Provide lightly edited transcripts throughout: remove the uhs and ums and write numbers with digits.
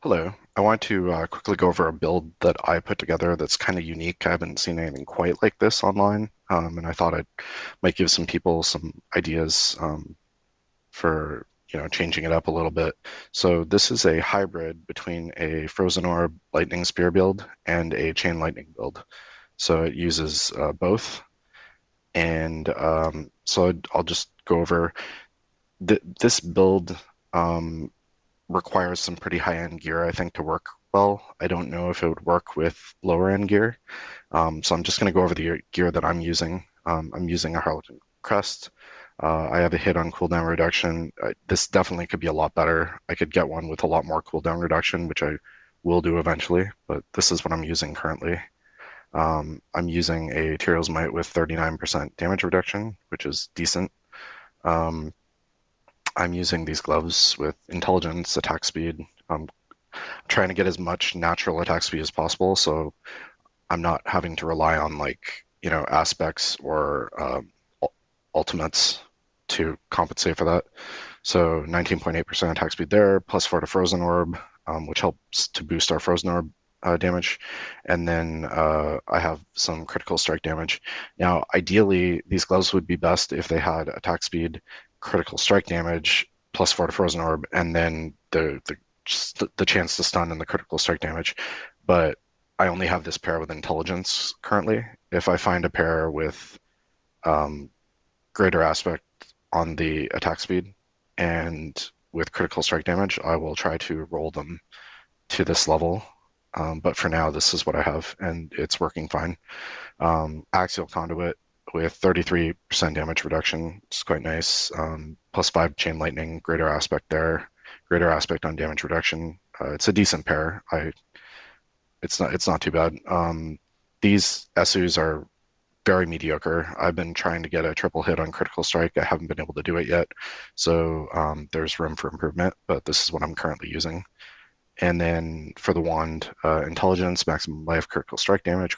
Hello. I want to quickly go over a build that I put together that's kind of unique. I haven't seen anything quite like this online, and I thought I might give some people some ideas for changing it up a little bit. So this is a hybrid between a Frozen Orb Lightning Spear build and a Chain Lightning build. So it uses both, and so I'll just go over this build. Um, Requires some pretty high-end gear, I think, to work well. I don't know if it would work with lower-end gear. So I'm just going to go over the gear that I'm using. I'm using a Harlequin Crest. I have a hit on cooldown reduction. This definitely could be a lot better. I could get one with a lot more cooldown reduction, which I will do eventually, but this is what I'm using currently. I'm using a Tyrell's Might with 39% damage reduction, which is decent. Um, I'm using these gloves with intelligence, attack speed. I'm trying to get as much natural attack speed as possible, so I'm not having to rely on aspects or ultimates to compensate for that. So 19.8% attack speed there, plus 4 to Frozen Orb, which helps to boost our Frozen Orb damage. And then I have some critical strike damage. Now, ideally, these gloves would be best if they had attack speed, critical strike damage, plus 4 to Frozen Orb, and then the chance to stun and the critical strike damage. But I only have this pair with intelligence currently. If I find a pair with um, greater aspect on the attack speed and with critical strike damage, I will try to roll them to this level. But for now, this is what I have, and it's working fine. Axial Conduit with 33% damage reduction. It's quite nice. Plus 5 Chain Lightning, greater aspect there, greater aspect on damage reduction. It's a decent pair. It's not too bad. These SUs are very mediocre. I've been trying to get a triple hit on critical strike. I haven't been able to do it yet. So there's room for improvement, but this is what I'm currently using. And then for the wand, intelligence, maximum life, critical strike damage,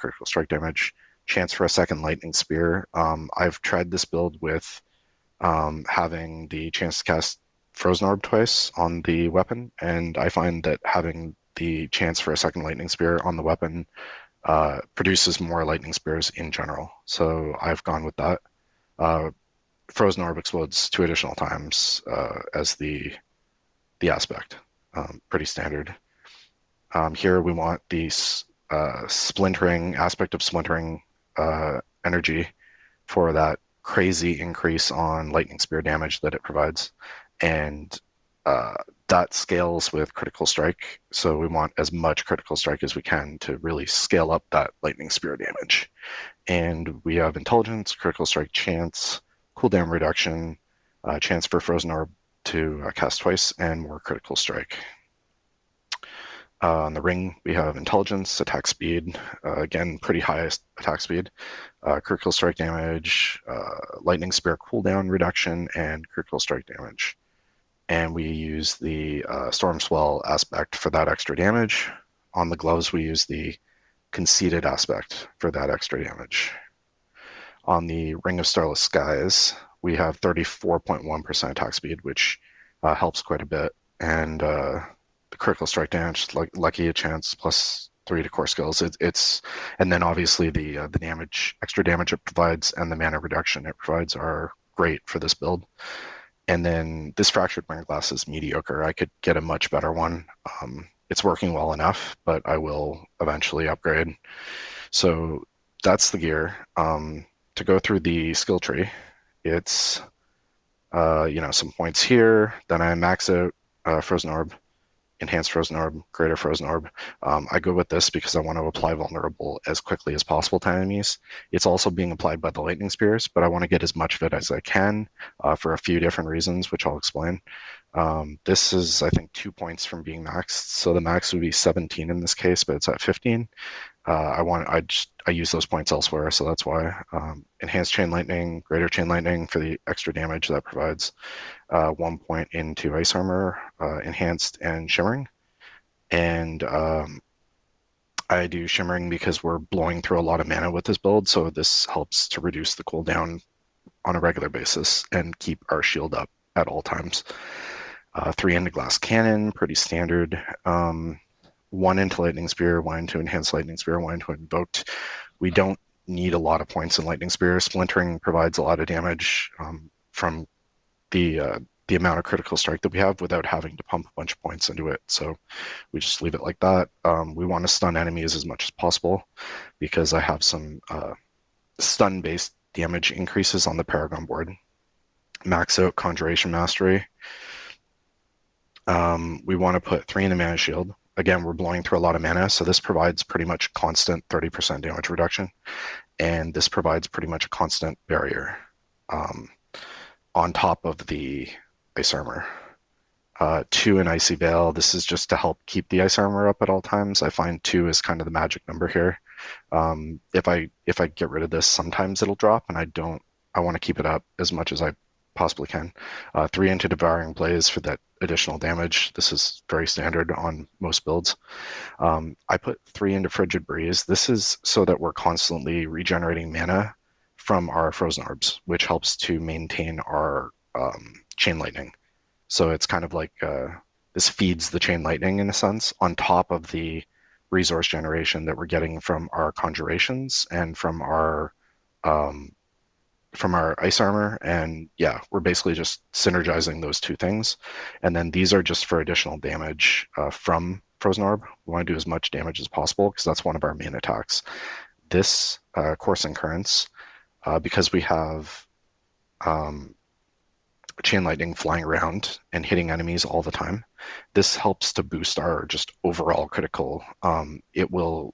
chance for a second lightning spear. I've tried this build with having the chance to cast Frozen Orb twice on the weapon, and I find that having the chance for a second lightning spear on the weapon produces more lightning spears in general. So I've gone with that. Uh, Frozen Orb explodes 2 additional times as the aspect. Pretty standard. Here we want the splintering aspect of splintering energy for that crazy increase on lightning spear damage that it provides, and uh, that scales with critical strike. So we want as much critical strike as we can to really scale up that lightning spear damage. And we have intelligence, critical strike chance, cooldown reduction, chance for frozen orb to cast twice, and more critical strike. On the ring, we have intelligence, attack speed, again, pretty high attack speed, critical strike damage, lightning spear cooldown reduction, and critical strike damage. And we use the storm swell aspect for that extra damage. On the gloves, we use the conceited aspect for that extra damage. On the Ring of Starless Skies, we have 34.1% attack speed, which helps quite a bit. And the critical strike damage, like lucky a chance, plus 3 to core skills. It's and then obviously the damage, extra damage it provides, and the mana reduction it provides are great for this build. And then this Fractured Mirror Glass is mediocre. I could get a much better one. It's working well enough, but I will eventually upgrade. So that's the gear. To go through the skill tree, it's some points here. Then I max out Frozen Orb, Enhanced Frozen Orb, Greater Frozen Orb. I go with this because I want to apply Vulnerable as quickly as possible to enemies. It's also being applied by the Lightning Spears, but I want to get as much of it as I can for a few different reasons, which I'll explain. This is, I think, 2 points from being maxed. So the max would be 17 in this case, but it's at 15. I use those points elsewhere, so that's why. Enhanced Chain Lightning, Greater Chain Lightning for the extra damage that provides. 1 point into Ice Armor, Enhanced and Shimmering. And I do Shimmering because we're blowing through a lot of mana with this build, so this helps to reduce the cooldown on a regular basis and keep our shield up at all times. 3 into glass cannon, pretty standard. 1 into lightning spear, 1 into enhanced lightning spear, 1 into invoked. We don't need a lot of points in lightning spear. Splintering provides a lot of damage from the amount of critical strike that we have without having to pump a bunch of points into it. So we just leave it like that. We want to stun enemies as much as possible because I have some stun-based damage increases on the Paragon board. Max out Conjuration Mastery. We want to put 3 in the Mana Shield. Again, we're blowing through a lot of mana, so this provides pretty much constant 30% damage reduction, and this provides pretty much a constant barrier on top of the Ice Armor. 2 in Icy Veil. This is just to help keep the Ice Armor up at all times. I find 2 is kind of the magic number here. If I get rid of this, sometimes it'll drop, and I want to keep it up as much as I possibly can. 3 into Devouring Blaze for that additional damage. This is very standard on most builds. I put 3 into Frigid Breeze. This is so that we're constantly regenerating mana from our Frozen Orbs, which helps to maintain our Chain Lightning. So it's kind of like this feeds the Chain Lightning in a sense on top of the resource generation that we're getting from our conjurations and from our Ice Armor. And yeah, we're basically just synergizing those two things. And then these are just for additional damage from Frozen Orb. We want to do as much damage as possible because that's one of our main attacks. This Coursing Currents, because we have Chain Lightning flying around and hitting enemies all the time, this helps to boost our just overall critical. It will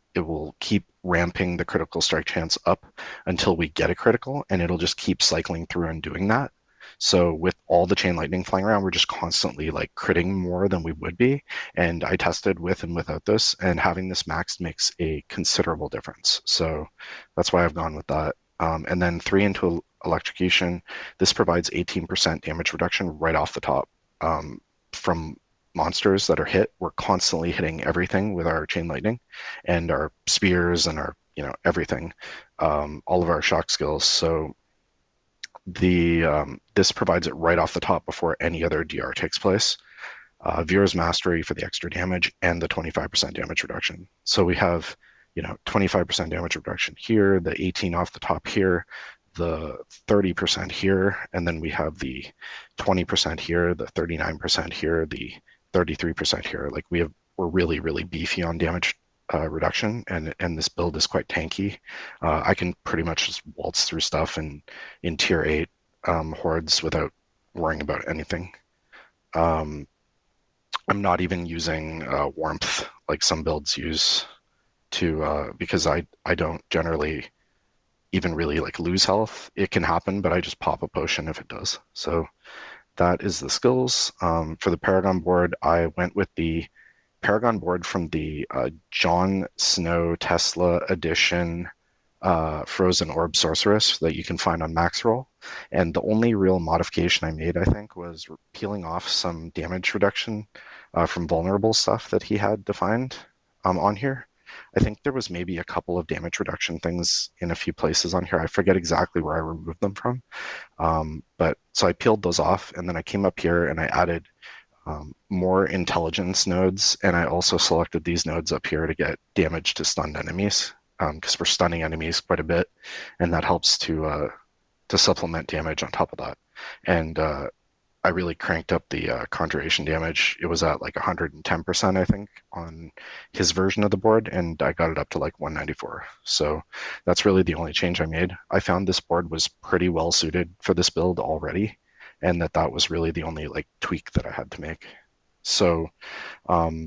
keep ramping the critical strike chance up until we get a critical, and it'll just keep cycling through and doing that. So with all the Chain Lightning flying around, we're just constantly like critting more than we would be. And I tested with and without this, and having this maxed makes a considerable difference. So that's why I've gone with that. And then 3 into Electrocution. This provides 18% damage reduction right off the top. From monsters that are hit, we're constantly hitting everything with our Chain Lightning and our spears and our, everything, all of our shock skills. So this provides it right off the top before any other DR takes place. Viewer's Mastery for the extra damage and the 25% damage reduction. So we have, 25% damage reduction here, the 18 off the top here, the 30% here, and then we have the 20% here, the 39% here, the 33% here. Like we're really, really beefy on damage reduction, and this build is quite tanky. I can pretty much just waltz through stuff in tier 8 hordes without worrying about anything. I'm not even using warmth like some builds use to because I don't generally even really like lose health. It can happen, but I just pop a potion if it does. So that is the skills. For the Paragon board, I went with the Paragon board from the Jon Snow Tesla edition Frozen Orb Sorceress that you can find on Maxroll. And the only real modification I made, I think, was peeling off some damage reduction from vulnerable stuff that he had defined on here. I think there was maybe a couple of damage reduction things in a few places on here. I forget exactly where I removed them from. But so I peeled those off, and then I came up here and I added more intelligence nodes, and I also selected these nodes up here to get damage to stunned enemies because we're stunning enemies quite a bit, and that helps to supplement damage on top of that. And I really cranked up the conjuration damage. It was at like 110%, I think, on his version of the board, and I got it up to like 194. So that's really the only change I made. I found this board was pretty well suited for this build already, and that was really the only like tweak that I had to make. So now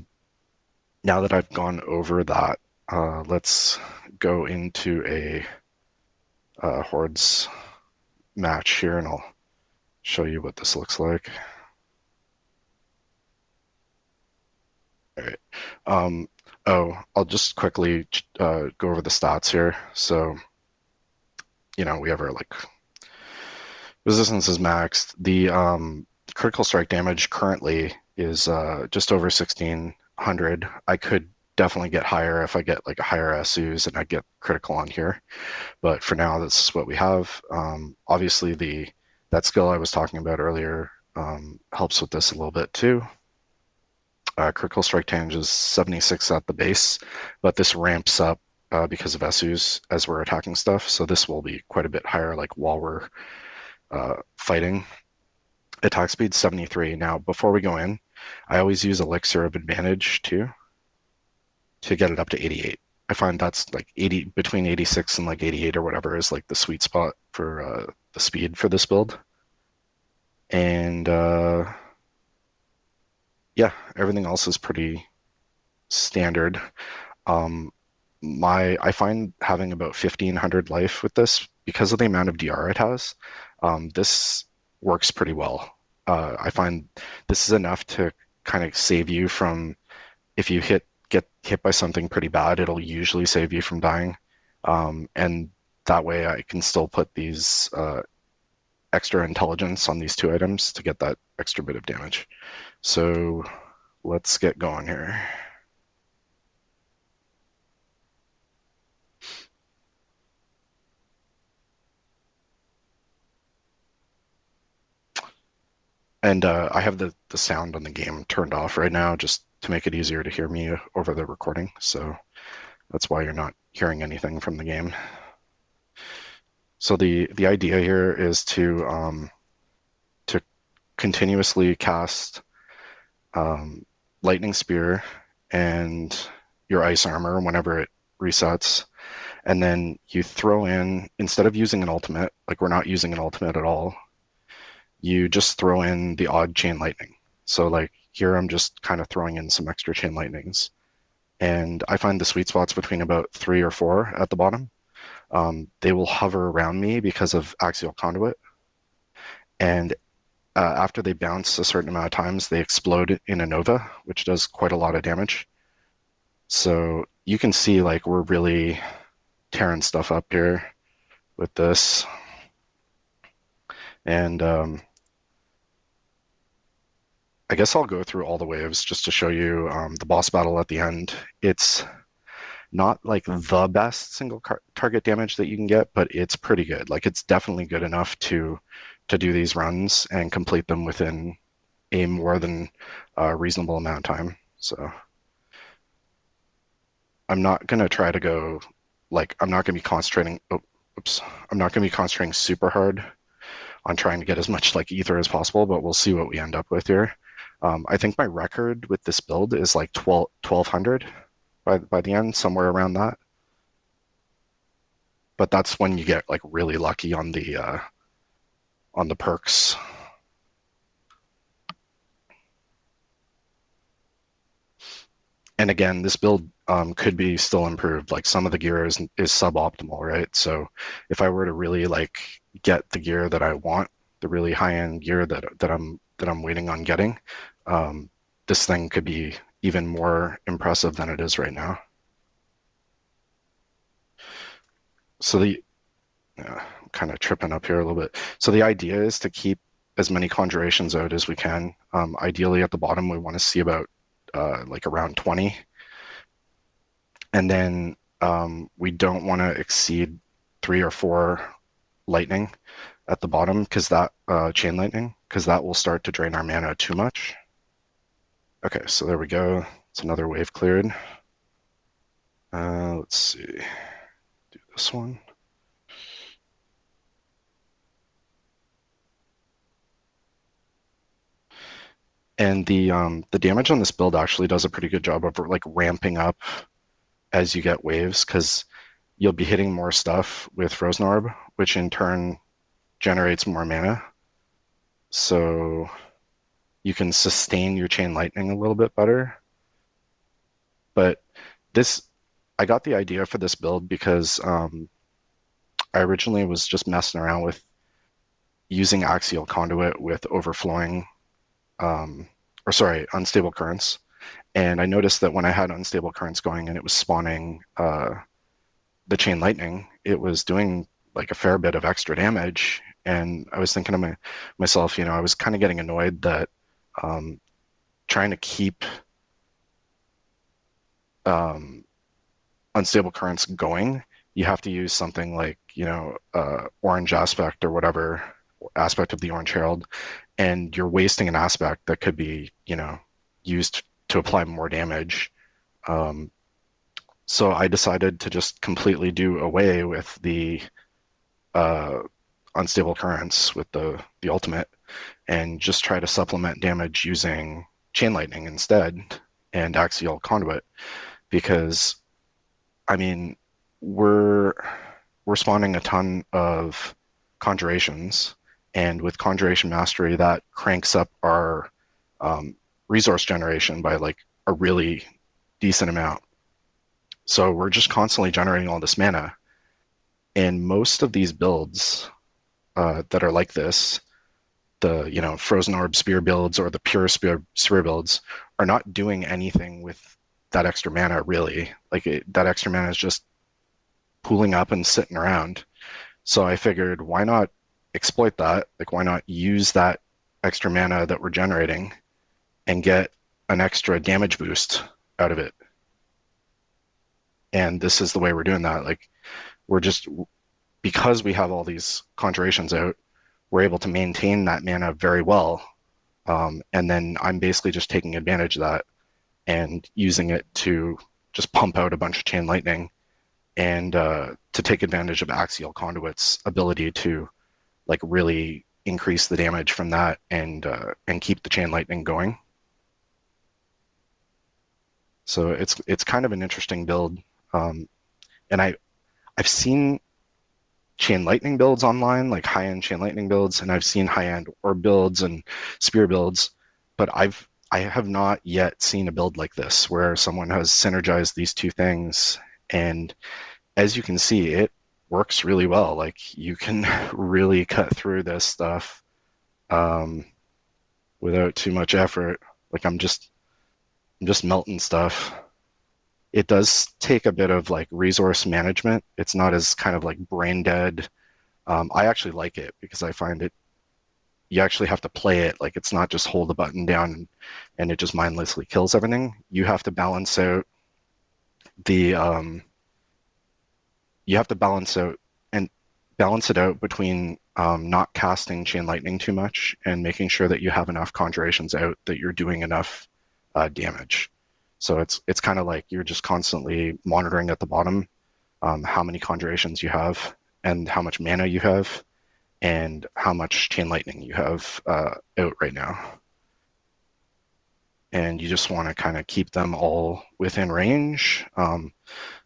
that I've gone over that, let's go into a Hordes match here, and I'll show you what this looks like. All right. I'll just quickly go over the stats here. So, we have our like resistance is maxed. The critical strike damage currently is just over 1600. I could definitely get higher if I get like a higher SUs and I get critical on here. But for now, this is what we have. Obviously, that skill I was talking about earlier, helps with this a little bit too. Critical strike damage is 76 at the base, but this ramps up because of Esus as we're attacking stuff. So this will be quite a bit higher, like while we're fighting. Attack speed 73. Now, before we go in, I always use Elixir of Advantage too to get it up to 88. I find that's like 80 between 86 and like 88 or whatever is like the sweet spot for the speed for this build. And yeah, everything else is pretty standard. Um, I find having about 1500 life with this because of the amount of DR it has. This works pretty well. I find this is enough to kind of save you from if you get hit by something pretty bad, it'll usually save you from dying. And that way I can still put these extra intelligence on these two items to get that extra bit of damage. So let's get going here. And I have the sound on the game turned off right now just to make it easier to hear me over the recording. So that's why you're not hearing anything from the game. So the idea here is to continuously cast Lightning Spear and your Ice Armor whenever it resets. And then you throw in, instead of using an ultimate, like we're not using an ultimate at all, you just throw in the odd Chain Lightning. So like here I'm just kind of throwing in some extra Chain Lightnings. And I find the sweet spots between about 3 or 4 at the bottom. They will hover around me because of Axial Conduit. And after they bounce a certain amount of times, they explode in a Nova, which does quite a lot of damage. So you can see like we're really tearing stuff up here with this. And I guess I'll go through all the waves just to show you the boss battle at the end. It's not like the best single target damage that you can get, but it's pretty good. Like it's definitely good enough to do these runs and complete them within a more than reasonable amount of time. So I'm not gonna try to go like I'm not gonna be concentrating. Oh, oops, I'm not gonna be concentrating super hard on trying to get as much like ether as possible, but we'll see what we end up with here. I think my record with this build is like 1200 by the end, somewhere around that. But that's when you get like really lucky on the perks. And again, this build could be still improved. Like some of the gear is suboptimal, right? So if I were to really like get the gear that I want, the really high end gear that I'm waiting on getting, this thing could be even more impressive than it is right now. So I'm kind of tripping up here a little bit. So the idea is to keep as many conjurations out as we can. Ideally, at the bottom, we want to see about like around 20, and then we don't want to exceed 3 or 4 lightning at the bottom because that chain lightning because that will start to drain our mana too much. Okay, so there we go. It's another wave cleared. Let's see. Do this one. And the damage on this build actually does a pretty good job of like ramping up as you get waves because you'll be hitting more stuff with Frozen Orb, which in turn generates more mana. So you can sustain your Chain Lightning a little bit better. But this, I got the idea for this build because I originally was just messing around with using Axial Conduit with overflowing, or sorry, unstable currents. And I noticed that when I had unstable currents going and it was spawning the Chain Lightning, it was doing like a fair bit of extra damage. And I was thinking to myself, you know, I was kind of getting annoyed that trying to keep um, unstable currents going, you have to use something like, you know, orange aspect or whatever aspect of the Orange Herald, and you're wasting an aspect that could be, used to apply more damage. Um, so I decided to just completely do away with the uh, unstable currents with the ultimate, and just try to supplement damage using chain lightning instead and axial conduit, because I mean we're we're spawning a ton of conjurations, and with conjuration mastery that cranks up our um, resource generation by like a really decent amount. So we're just constantly generating all this mana, and most of these builds that are like this, the frozen orb spear builds or the pure spear builds, are not doing anything with that extra mana really. Like that extra mana is just pooling up and sitting around. So I figured, why not exploit that? Like, why not use that extra mana that we're generating and get an extra damage boost out of it? And this is the way we're doing that. Like, we're just, because we have all these conjurations out, we're able to maintain that mana very well. And then I'm basically just taking advantage of that and using it to just pump out a bunch of chain lightning, and to take advantage of Axial Conduit's ability to like really increase the damage from that, and keep the chain lightning going. So it's kind of an interesting build, and I've seen chain lightning builds online, like high end chain lightning builds, and I've seen high end orb builds and spear builds, but I have not yet seen a build like this where someone has synergized these two things. And as you can see, it works really well. Like you can really cut through this stuff um, without too much effort. Like I'm just melting stuff. It does take a bit of like resource management. It's not as kind of like brain dead. I actually like it because I find it, you actually have to play it. Like it's not just hold the button down and it just mindlessly kills everything. You have to balance out the you have to balance out and balance it out between not casting chain lightning too much and making sure that you have enough conjurations out that you're doing enough damage. So it's kind of like you're just constantly monitoring at the bottom how many conjurations you have and how much mana you have and how much chain lightning you have out right now. And you just want to kind of keep them all within range,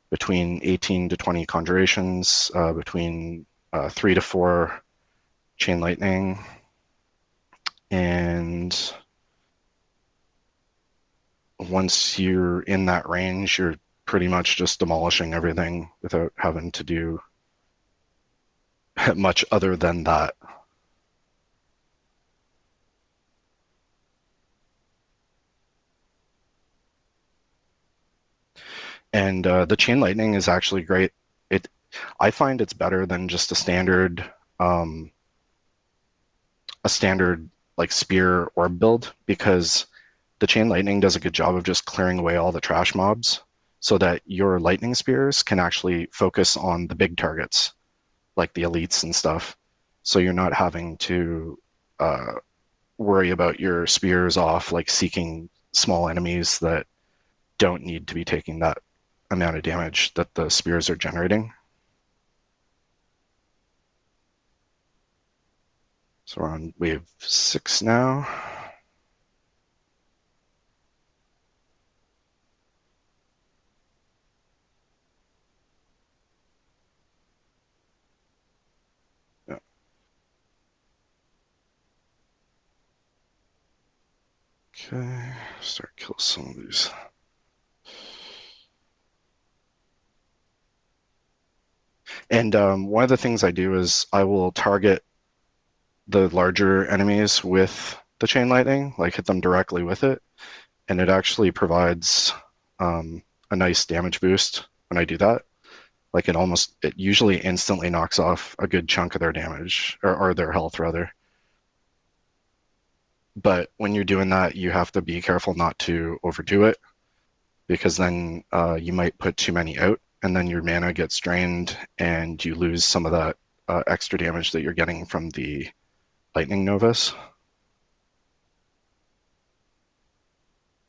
between 18 to 20 conjurations, between 3 to 4 chain lightning, and once you're in that range, you're pretty much just demolishing everything without having to do much other than that. And the chain lightning is actually great. It I find it's better than just um, a standard like spear orb build, because the chain lightning does a good job of just clearing away all the trash mobs so that your lightning spears can actually focus on the big targets like the elites and stuff. So you're not having to uh, worry about your spears off like seeking small enemies that don't need to be taking that amount of damage that the spears are generating. So we're on wave 6 now. Yeah. Okay, start kill some of these. And one of the things I do is I will target the larger enemies with the chain lightning, like hit them directly with it, and it actually provides a nice damage boost when I do that. Like it usually instantly knocks off a good chunk of their damage, or their health rather. But when you're doing that, you have to be careful not to overdo it, because then you might put too many out, and then your mana gets drained, and you lose some of that extra damage that you're getting from the lightning novas.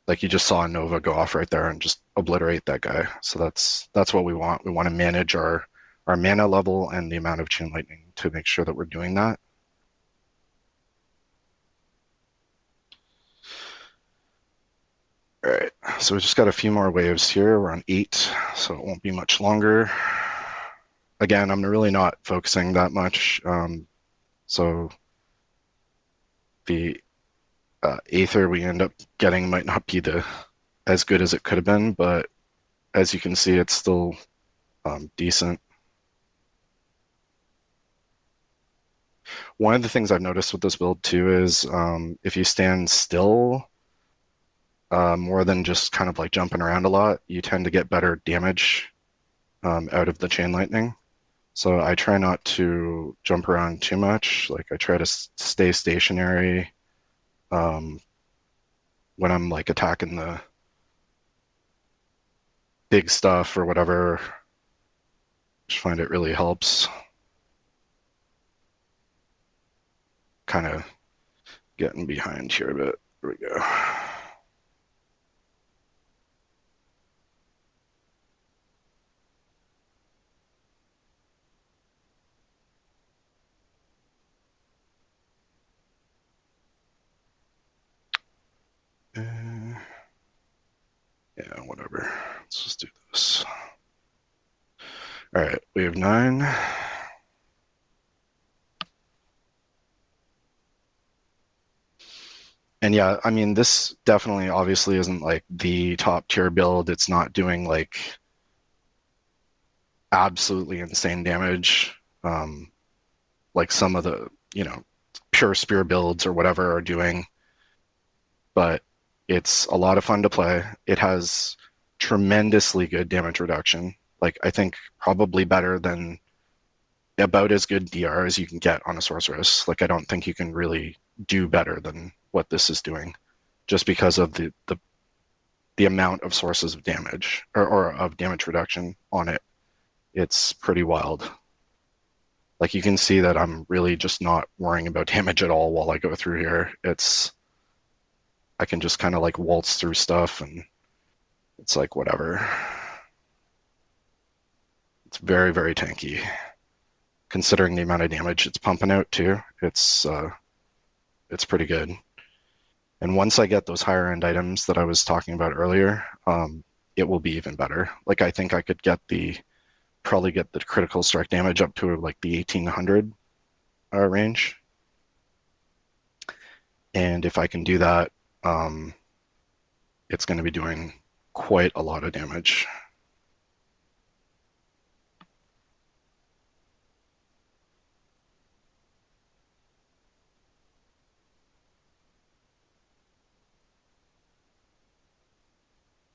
Like you just saw a nova go off right there and just obliterate that guy. So that's what we want. We want to manage our mana level and the amount of chain lightning to make sure that we're doing that. All right, so we just got a few more waves here. We're on 8, so it won't be much longer. Again, I'm really not focusing that much. So the Aether we end up getting might not be as good as it could have been, but as you can see, it's still decent. One of the things I've noticed with this build too is if you stand still more than just kind of like jumping around a lot, you tend to get better damage out of the chain lightning. So I try not to jump around too much. Like I try to stay stationary um, when I'm like attacking the big stuff or whatever. Just find it really helps. Kind of getting behind here a bit. Here we go. Uh, yeah, whatever. Let's just do this. All right, we have 9. And yeah, I mean, this definitely obviously isn't like the top tier build. It's not doing like absolutely insane damage, like some of the, pure spear builds or whatever are doing, but it's a lot of fun to play. It has tremendously good damage reduction. Like, I think probably better than about as good DR as you can get on a sorceress. Like, I don't think you can really do better than what this is doing just because of the amount of sources of damage or of damage reduction on it. It's pretty wild. Like you can see that I'm really just not worrying about damage at all while I go through here. I can just kind of like waltz through stuff and it's like whatever. It's very, very tanky considering the amount of damage it's pumping out too. It's pretty good. And once I get those higher end items that I was talking about earlier, it will be even better. Like I think I could probably get the critical strike damage up to like the 1800 range. And if I can do that, it's going to be doing quite a lot of damage.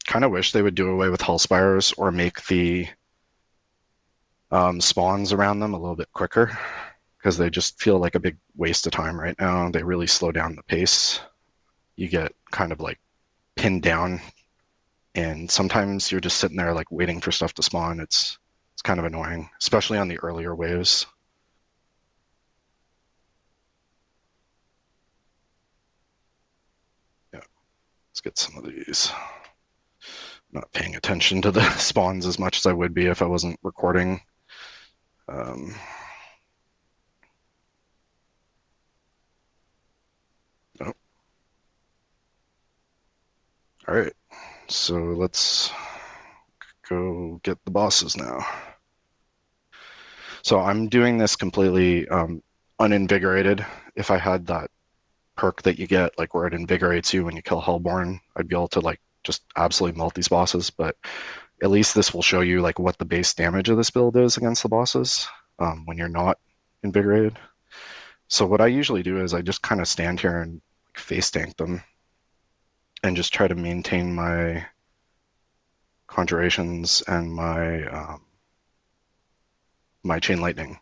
Kind of wish they would do away with Hull Spires or make the spawns around them a little bit quicker because they just feel like a big waste of time right now. They really slow down the pace. You get kind of like pinned down, and sometimes you're just sitting there like waiting for stuff to spawn. It's kind of annoying, especially on the earlier waves. Yeah, let's get some of these. Not paying attention to the spawns as much as I would be if I wasn't recording. Um, oh, all right, so let's go get the bosses now. So I'm doing this completely uninvigorated. If I had that perk that you get, like where it invigorates you when you kill Hellborn, I'd be able to like just absolutely melt these bosses. But at least this will show you like what the base damage of this build is against the bosses when you're not invigorated. So what I usually do is I just kind of stand here and like, face tank them and just try to maintain my conjurations and my chain lightning.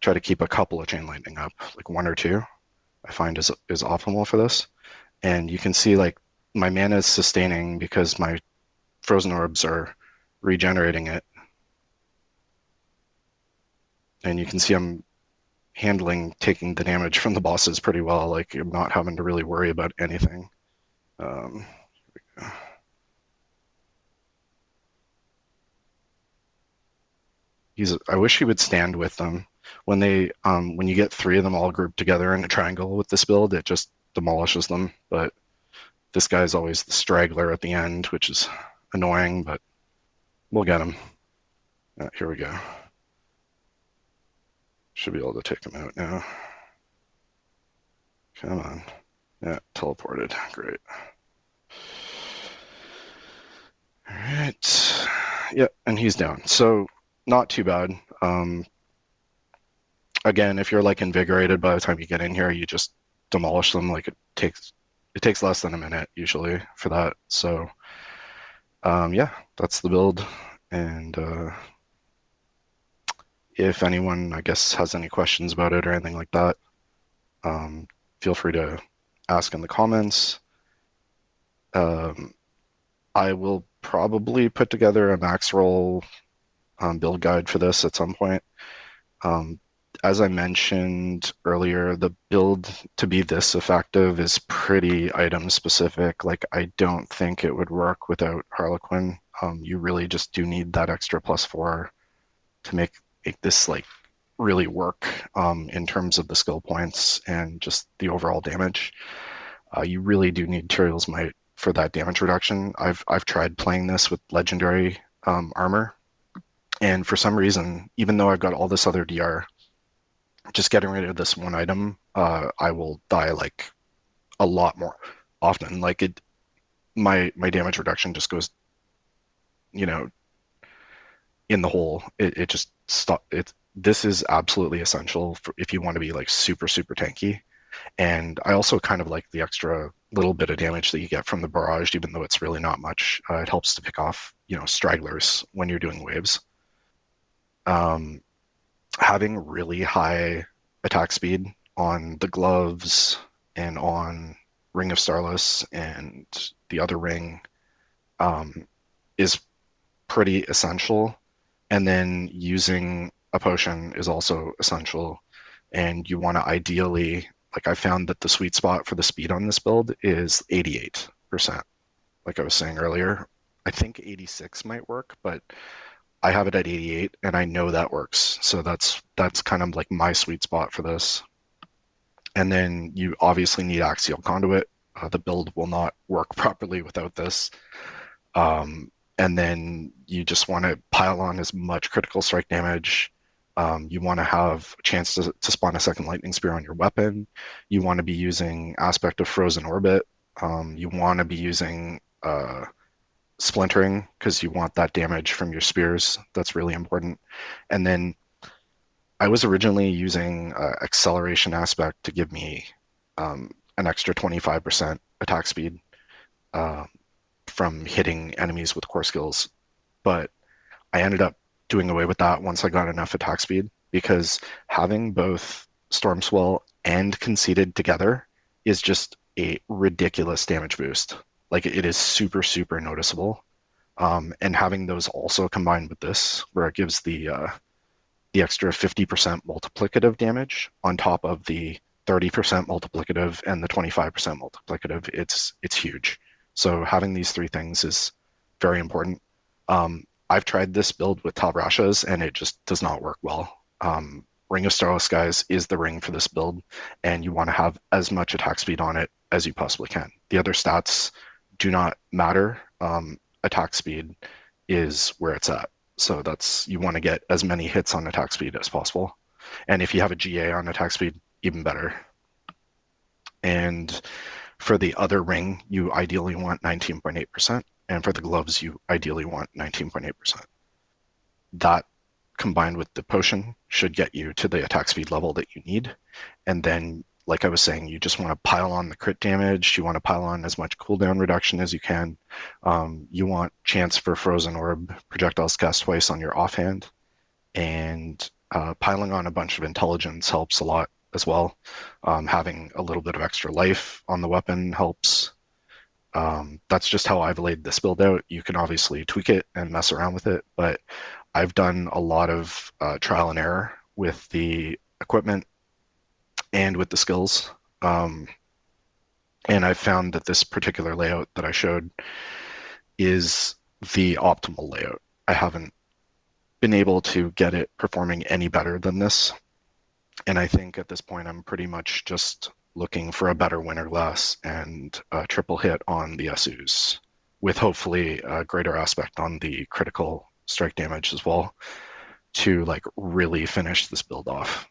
Try to keep a couple of chain lightning up, like 1 or 2. I find is optimal for this. And you can see like my mana is sustaining because my frozen orbs are regenerating it. And you can see I'm handling taking the damage from the bosses pretty well. Like I'm not having to really worry about anything. Um, I wish he would stand with them. When you get three of them all grouped together in a triangle with this build, it just demolishes them. But this guy's always the straggler at the end, which is annoying, but we'll get him. Here we go. Should be able to take him out now. Come on. Yeah, teleported. Great. All right. Yeah, and he's down. So not too bad. Again, if you're like invigorated by the time you get in here, you just demolish them. Like it takes less than a minute usually for that. So yeah, that's the build. And if anyone, I guess, has any questions about it or anything like that, feel free to ask in the comments. Um, I will probably put together a max roll build guide for this at some point. Um, as I mentioned earlier, the build to be this effective is pretty item specific. Like, I don't think it would work without Harlequin. You really just do need that extra +4 to make this like really work in terms of the skill points and just the overall damage. You really do need Tyrael's Might for that damage reduction. I've tried playing this with legendary armor, and for some reason, even though I've got all this other DR, just getting rid of this one item, I will die like a lot more often. Like my damage reduction just goes, you know, in the hole. It just stop. This is absolutely essential for if you want to be like super super tanky. And I also kind of like the extra little bit of damage that you get from the barrage, even though it's really not much. It helps to pick off, stragglers when you're doing waves. Um, Having really high attack speed on the gloves and on Ring of Starless and the other ring um, is pretty essential. And then using a potion is also essential. And you want to ideally, like I found that the sweet spot for the speed on this build is 88%. Like I was saying earlier, I think 86 might work, but I have it at 88 and I know that works. So that's kind of like my sweet spot for this. And then you obviously need Axial Conduit. The build will not work properly without this. And then you just want to pile on as much critical strike damage. You want to have a chance to spawn a second lightning spear on your weapon. You want to be using Aspect of Frozen Orbit. You want to be using splintering because you want that damage from your spears. That's really important. And then I was originally using acceleration aspect to give me an extra 25% attack speed uh, from hitting enemies with core skills, but I ended up doing away with that once I got enough attack speed because having both Stormswell and Conceited together is just a ridiculous damage boost. Like it is super, super noticeable. And having those also combined with this, where it gives the extra 50% multiplicative damage on top of the 30% multiplicative and the 25% multiplicative, it's huge. So having these three things is very important. I've tried this build with Talrashas and it just does not work well. Ring of Starless Skies is the ring for this build, and you want to have as much attack speed on it as you possibly can. The other stats do not matter. Attack speed is where it's at. So you want to get as many hits on attack speed as possible. And if you have a GA on attack speed, even better. And for the other ring, you ideally want 19.8%. And for the gloves, you ideally want 19.8%. That combined with the potion should get you to the attack speed level that you need. And then, like I was saying, you just want to pile on the crit damage. You want to pile on as much cooldown reduction as you can. You want chance for Frozen Orb projectiles cast twice on your offhand. And piling on a bunch of intelligence helps a lot as well. Having a little bit of extra life on the weapon helps. That's just how I've laid this build out. You can obviously tweak it and mess around with it, but I've done a lot of trial and error with the equipment and with the skills. Um, and I found that this particular layout that I showed is the optimal layout. I haven't been able to get it performing any better than this. And I think at this point, I'm pretty much just looking for a better win or less and a triple hit on the SUs, with hopefully a greater aspect on the critical strike damage as well to like really finish this build off.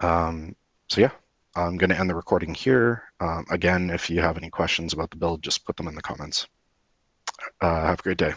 So yeah, I'm going to end the recording here. Again, if you have any questions about the build, just put them in the comments. Have a great day.